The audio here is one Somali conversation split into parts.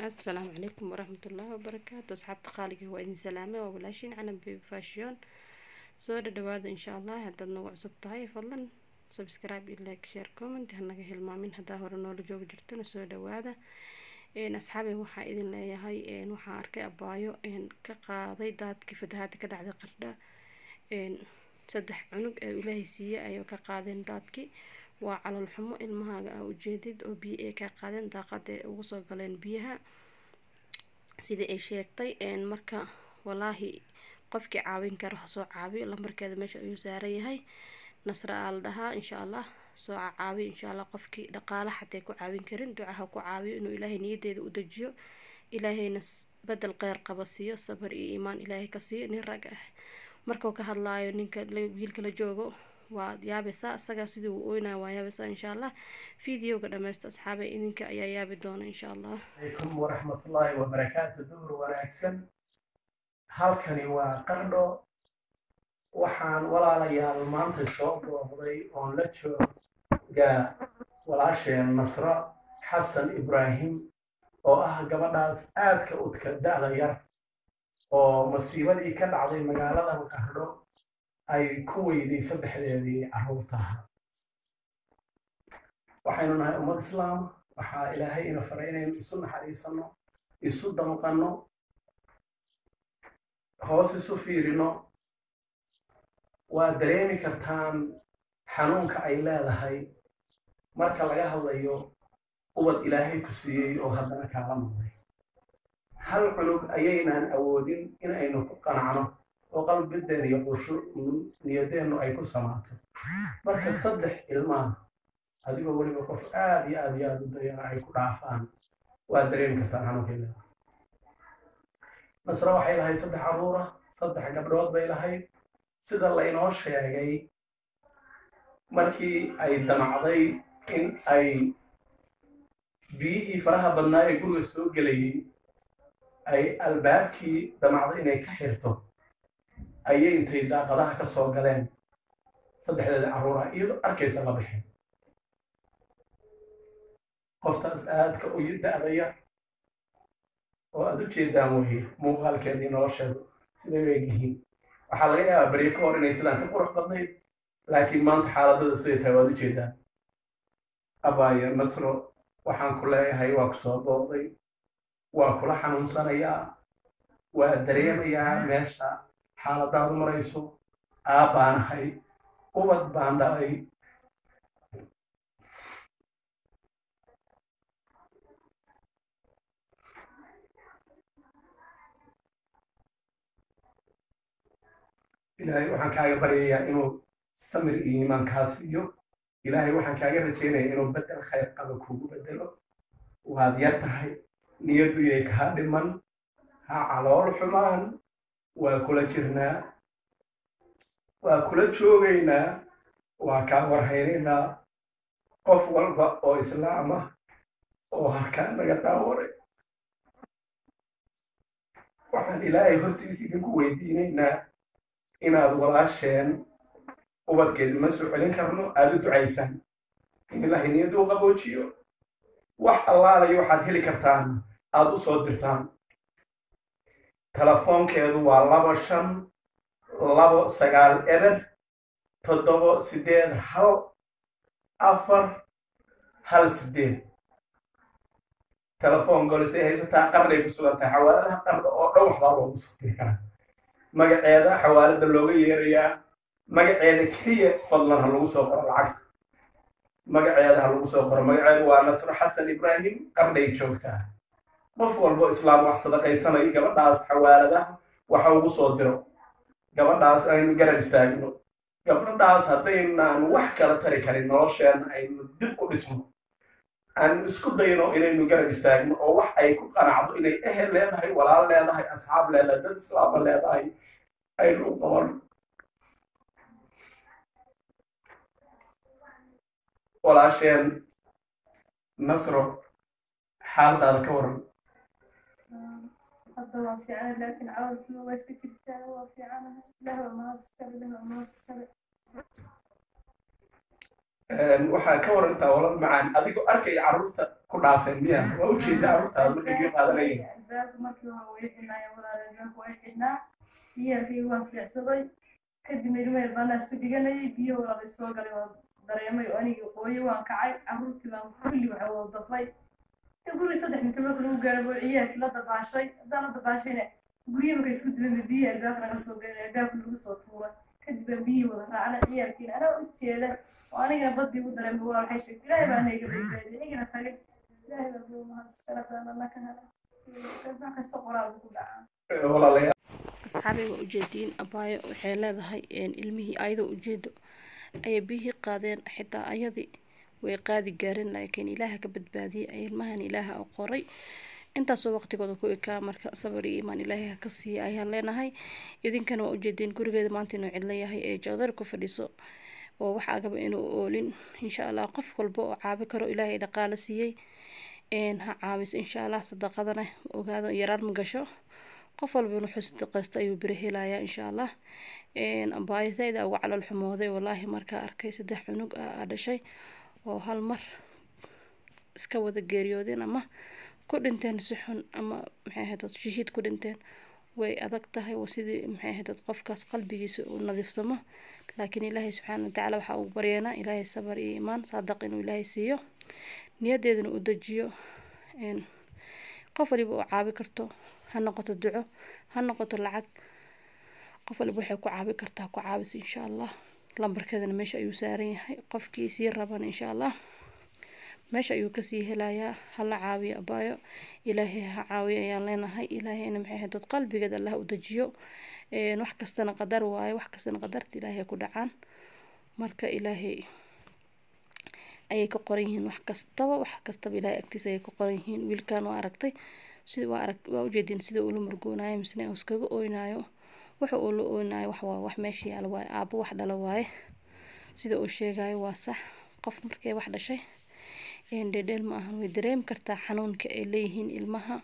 السلام عليكم ورحمة الله وبركاته. أصحاب تقاليق هو إذن سلامة وبلاشين عنا بفاشيون سورة دواد إن شاء الله. هذا النوع سبتهاي فضلا سبسكرايب لايك شير كومنت هناك هالمامين هذا هو النور جو جرتنا سورة دواده. إن أصحابي وحا إذن لا هاي إن وحا أركي أبايو إن كقاضي داد كيف دهات كده عدي قردة إن سدح عنق إلهي سيئة أيو كقاضين دادكي وعلى الحمو المهاجة أو جديد أو بي كقاضين داقة وصل قلين بيها sidii ay sheegtay marka walaahi qofkii caawin karo ha soo caabiyo lambarkeeda meesha ayuu saaran yahay. nasra aa la dhahaa insha allah. soo caabiyo insha allah. qofkii dhaqaale xatay ku caawin karin ducaha ku caawiyo inuu ilaahay niyadeeda u dejiyo, ilaahayna bedel kheyr qaba siiyo, sabar iyo iimaan ilaahay ka siiyo. nin rag ah markuu ka hadlaayo ninka wiilka la joogo waa yaabaysaa, isagaa sidii uu ooynaya waa yaabaysaa insha allah. fideoga dhammaysta asxaabay idinka ayaa yaabi doona insha allah. عليكم ورحمة الله وبركاته. دور wanaagsan halkani waa qardho. waxaan walaalayaal maanta soo booqday oon la jooga walaasheen Nasra Xasan Ibraahim oo ah gabadhaas aadka udka da'da yar oo masiibadii ka dhacday magaalada Qardho ay ku weyday saddexdeedii carruurta. waxaynu nahay ummad islaam. waxaa ilaahay ina faray inaynu isu naxariisano, isu damqanno, hoos isu fiirino. waa dareemi kartaan xanuunka ay leedahay marka laga hadlayo ubad ilaahay ku siiyey oo haddana kaala maqnay. hal cunug ayaynaan awoodin in aynu ku qanacno oo qalbideen iyo niyadeennu ay ku samaato. marka saddex ilmaan adigoo weliba qof aad iyo aad u dayana ay ku dhaafaan, waa dareemi kartaan xanuunkay leedahay. nasra waxay lahayd saddex carruura, saddex gabdhood bay lahayd. sida laynoo sheegay markii ay damacday in ay biyihii faraha badnaa ee guriga soo gelayay ay albaabkii damacday inay ka xirto, ayay intay daaqadaha ka soo galeen saddexdeeda carruura iyadoo arkaysa la bixin. qoftaas aadka u da'daya oo aad u jeedaan weye muuqaalkeedii nolosheedu siday u egyihiin. waxaa laga yaabaa baryo ka hor inay sidaan ka qurux badnayd, laakiin maanta xaaladada siday tahay waad u jeedaan. abaayo nasro waxaan ku leeyahay waa ku soo booqday, waa kula xanuunsanayaa, waa dareemayaa meesha xaaladaadu marayso. aabbaanahay, ubad baan dhalay. ilaahay waxaan kaaga baryayaa inuu samir iyo iimaan kaa siiyo. ilaahay waxaan kaaga rajaynayaa inuu bedel khayr qaba kugu bedelo. waad yar tahay, niyaddu yay kaa dhiman, ha calool xumaan. waa kula jirnaa, waa kula joogaynaa, waa kaa warhaynaynaa. qof walba oo islaam ah oo halkaa naga daawaray waxaan ilaahay hortiisa idinku weydiinaynaa inaad walaasheen ubadkeed uma soo celin karno aad u ducaysaan in ilaahay niyadda u qaboojiyo. wax allaalayo waxaad heli kartaan aad u soo dirtaan. telefoonkeedu waa 25 289 1 4 1 8. telefoon golisay haysataa qarnay ku sugan tahay. xawaaladaha qarda oo dhan waxbaa loogu soo diri karaa. magaceeda xawaalada looga yeerayaa. magaceeda keliya fadlan ha lagu soo qoro lacagta. magaceeda ha lagu soo qoro. magaceedu waa Nasra Xasan Ibraahim, qarnay joogtaa. qof walbo islaam wax sadaqaysanayo gabadhaas xawaaladaha waxa ugu soo diro. gabadhaas aynu garab istaagno. gabadhaas haddaynaan wax kala tari karin nolosheena aynu dib u dhisno, aan isku dayno inaynu garab istaagno oo wax ay ku qanacdo inay ehel leedahay, walaal leedahay, asxaab leedahay, dad islaama leedahay aynu u qaban. walaasheen nasro xaaladaada ka waran. hadda waa fiican laakiin cawdna waa iska jirtaa. waa fiicanahay. ilaah waa mahad iskale. waxaa ka warantaa walal macaan adigoo arkay carruurta ku dhaafeen miyaa waa u jeeda carruurtaada markay ka qaadanayeen albaabka markii hore way xidhnaayen walaal albaabka way xidhnaa biyarkii waan seexsaday kadibna ilmeel baanaa isku dhiganayay biyo walaalay soo galay oo dareemay oo anigii qooyo waan kacay carruurtii baan kulli waxa wada dafay guri 3 mitir marka lagu gaaro buu ciyaalkii la dabaashay haddaan la dabaashayna guryo markay isku dibay biyo albaabka naga soo galay albaabka lagu soo tuuray kadib baan biyo wada raacnay ciyaalkiina anaa u jeeda oo anigana badii u dareemay walaal waxay sheegtay ilaahay baa naga badbaadiyay anigana tagay ilaahay baa buu mahad iskala taana ka helay wax kasta qoraal ku dhacaa walaalayaal asxaabay waa ujeediin abaayo waxay leedahay ilmihii ayadoo ujeedo ayay biyihii qaadeen xitaa ayadii way qaadi gaareen laakiin ilaaha ka badbaadiyay ilmahan ilaaha u qoray intaasoo waqtigooda ku ekaa marka sabar iyo iimaan ilaahay ha ka siiya ayaan leenahay idinkana waa ujeediin gurigeeda maanta inuu cidla yahay ee joodar ku fadhiso oo wax agaba inuu oolin insha allah qof walba oo caabi karo ilaahay dhaqaale siiyey ha caawis insha allah sadaqadana ogaado yaraan ma gasho qof walba inuu sadaqaysto ayuu biri helayaa insha allah abaayo zaid uga calool xumooday wallaahi markaa arkay 3 cunug dhashay oo hal mar iska wada geeriyoodeen ama ku dhinteen si xun ama maxay ahayd shishiid ku dhinteen way adag tahay waa sidii maxay ahayd qofkaas qalbigiisa uu nadiifsamo laakiin ilaahay subxaanahu wa tacaala waxa uu baryeena ilaahay sabar iyo iimaan saadaq inuu ilaahay siiyo niyadeedana u dajiyo qof waliba oo caabi karto ha noqoto duco ha noqoto lacag qof waliba waxay ku caabi kartaa ku caabis insha allah lambarkeedana meesha ayuu saaran yahay qofkii sii raban insha allah meesha ayuu kasii helayaa hala caawiyo abaayo ilaahay ha caawiyo ayaan leenahay ilaahayna maxay ahayd qalbigeeda allah u dajiyo wax kastana qadar waaye wax kastana qadarta ilaahay ku dhacaan marka ilaahay ayay ka qoran yihiin wax kastaba ilaahay agtiisa ayay ka qoran yihiin wiilkan waa aragtay sida waa ujeedin sida uu la murgoonayo misna uu iskaga ooynayo waxa uu la ooynayo wax meesha yaala waaye aabbo wax dhala waaye sida uu sheegayo waa sax qof markay wax dhashay dhedheel ma ahan way dareemi kartaa xanuunka ay leeyihiin ilmaha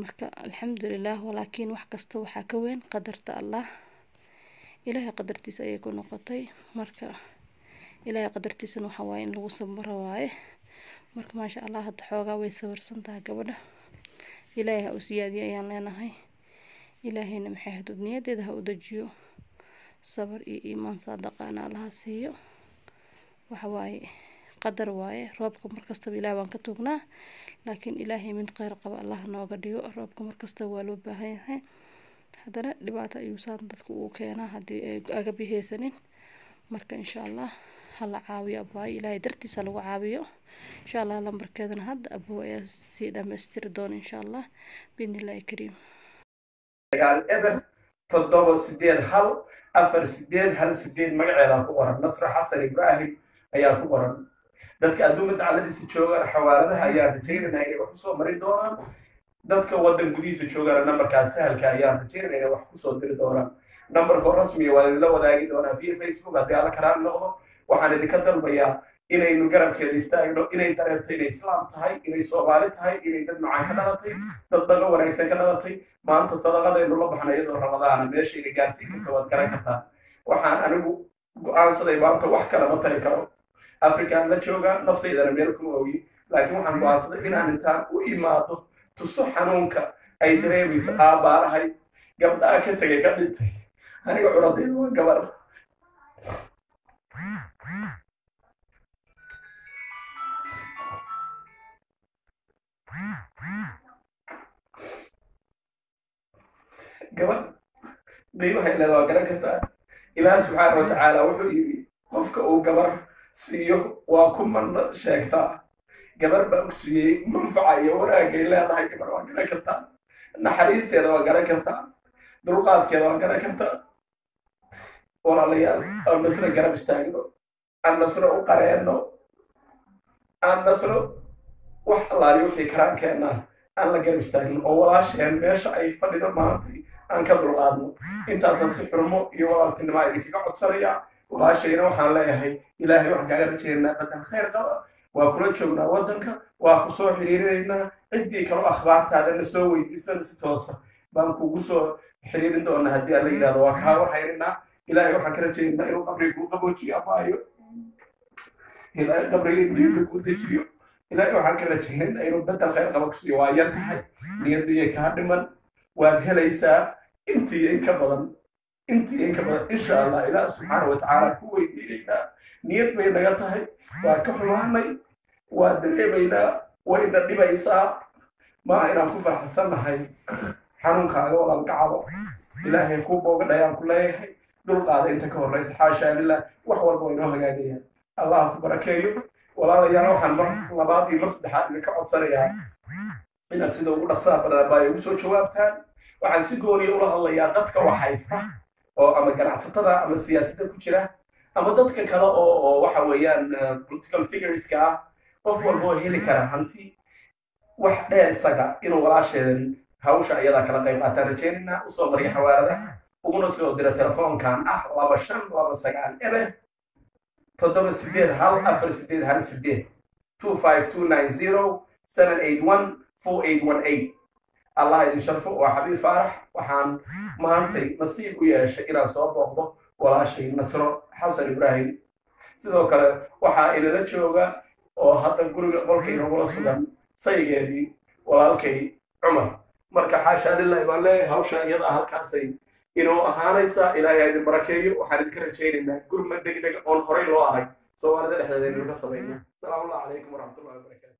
marka alxamdulilah walaakiin wax kasta waxaa ka weyn qadarta allah ilaahay qadartiisa ayay ku noqotay marka ilaahay qadartiisana waxa waaye in lagu sabro waaye marka maasha allah hadda xoogaa way sabarsan tahay gabadha ilaahay ha u siyaadiyo ayaan leenahay ilaahayna maxay ahayd niyadeeda ha u dajiyo sabar iyo iimaan saadaqaana allaha siiyo waxa waaye qadar waaye roobka markastaba ilaahay waan ka tuugnaa laakiin ilaahay mid khayr qaba allah nooga dhigo roobka markastaba waa loo baahan yahay haddana dhibaato ayuu saan dadka uu keenaa haddii ay agabi haysanin marka insha allah hala caawiyo abaayo ilaahay dartiisa lagu caawiyo insha allah lambarkeedana hadda aboo ayaa sii dhammaystiri doona insha allah biidnillaahi kariim eber 781 magaceeda ku qoran nasr xasan ibraahim ayaa ku qoran dadka adduunka dacaladiisa joogaan xawaaladaha ayaa rajaynaya inay wax kusoo marin doonaan dadka waddan gudihiisa joogaan nambarkaas sahalka ayaa rajaynaya inay wax kusoo diri doonaan nambarka rasmiga waa idinla wadaagi doonaa via facebook haddii alla karaan noqdo waxaan idinka dalbayaa inaynu garabkeeda istaagno inay dareento inay islaam tahay inay soomaali tahay inay dad macaan ka dhalatay dad dhaqan wanaagsan ka dhalatay maanta sadaqadaynu la baxna iyadoo ramadaana meesha ina gaarsiin karta waad garan kartaa waxaan anigu go-aansaday maanta wax kale ma tari karo afrikaan la joogaa naftaydana meel kuma ogi laakiin waxaan go-aansaday inaan intaan u imaado tuso xanuunka ay dareemayso aabbaarahay gabdhaha ka tegay ka dhintay aniga curadayda waa gabar gabadh qiimahay leeda waa garan kartaa ilaahi subxaana wa tacaala wuxuu yidhi qofka uu gabar siiyo waa ku manna sheegtaa gabar baa ku siiyey manfaca iyo wanaagay leedahay gabar waa garan kartaa naxariisteeda waa garan kartaa dulqaadkeeda waa garan kartaa walaalayaal aan nasro garab istaagno aan nasro u qareenno aan nasro wax allaali wixii karaan keennaa aan la garab istaagno oo walaasheen meesha ay fadhido maantay aan ka dulqaadno intaasaan si xurmo iyo walaaltinimo idinkaga codsanayaa walaashayna waxaan leeyahay ilaahay waxaan kaaga rajaynaa badan khayr qaba waa kula joognaa waddanka waa ku soo xiriirinaynaa ciddii kaloo akhbaartaadana soo weydiisana si toosa baan kugu soo xiriirin doonaa haddii aan la yidhahdo waa kaa warhayninaa ilaahay waxaan ka rajaynaynaa inuu qabriga kuu qaboojiyo abaayo ilaahay qabrigay niyadda ku dejiyo ilaahay waxaan ka rajaynayna inuu bedel khayr qaba ku siiyo waa yar tahay niyaddiiya kaa dhiman waad helaysaa intii in ka badan insha allah ilaah subxaana watacaala ku weydiinaynaa niyad bay naga tahay waa ka xumaanay waa dareemaynaa wayna dhibaysaa maaha inaan ku farxsannahay xanuunkaaga walaal gacado ilaahay kuu boogadhayaan ku leeyahay dulqaada inta ka horraysa xaashaa lilah wax walba waynoo hagaagayaan allah ku barakeeyo walaalayaal waxaan mar labaad iyo mar saddexaad idinka codsanayaa inaad sida ugu dhaqsaha badan baa ugu soo jawaabtaan waxaan si gooniya ula hadlayaa dadka wax haysta oo ama ganacsatada ama siyaasadda ku jira ama dadka kale oo waxa weeyaan political figureska ah qof walba oo heli kara hanti wax dheer isaga inuu walaasheedan hawsha iyadaa kala qayb qaataan rajaynayna usoo mariya xawaalada uguna soo dira telefoonkan ah 2529 ebe 78148 25290 7814818 الله يدين شرفه وحبيب فرح وحان مهانتي نصيب وياش إلى صوبه ولا شيء نصره حسن إبراهيم sidoo kale waxa ila jooga oo hadda guriga qolkayna wala sugan saygeedii walaalkay Umar marka xaasha lillahi baan leeyahay hawsha iyada halkaasay inuu ahaanaysa ilaahay idin barakeeyo waxaan idin rajaynaynaa gurmad degdeg oo horey loo arag Soomaalida dhexdeeda inuu ka sameeyo salaamu alaykum wa rahmatullahi wa barakatuh